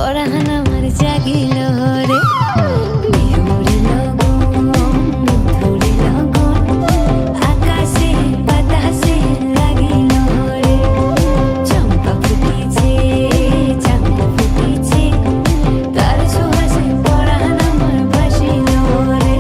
পরাণ আমার জাগিল রে। বিহুরে লগন ধরে লগন আকাশে বাতাসে লাগিল রে। চম্পা ফুটিছে চাম্পা ফুটিছে তার সুবাসে পরাণ আমার ভাসিল রে।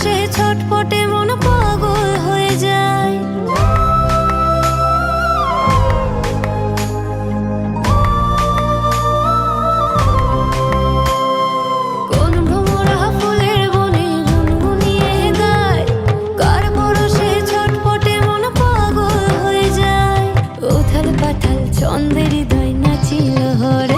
সে ছটপটে মন পাগল হয়ে যায়। কোন ভ্রমরা ফুলের বনে গুনগুনিয়ে গায়, কার পরশে ছটপটে মন পাগল হয়ে যায়। উথাল পাথাল ছন্দে হৃদয় নাচিল হরে।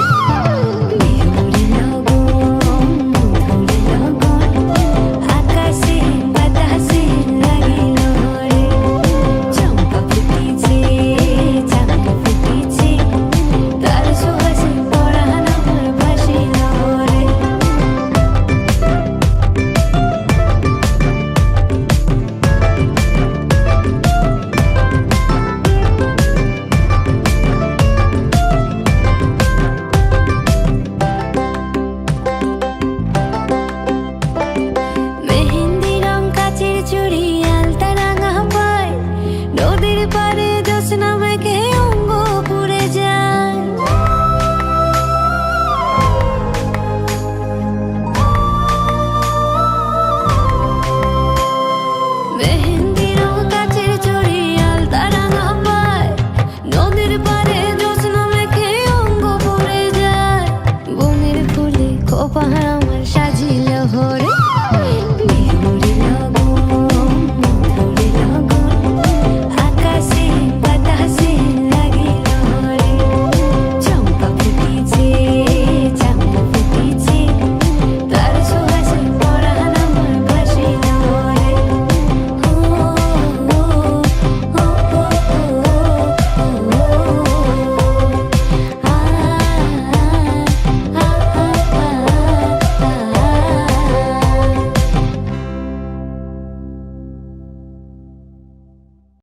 পাহাড়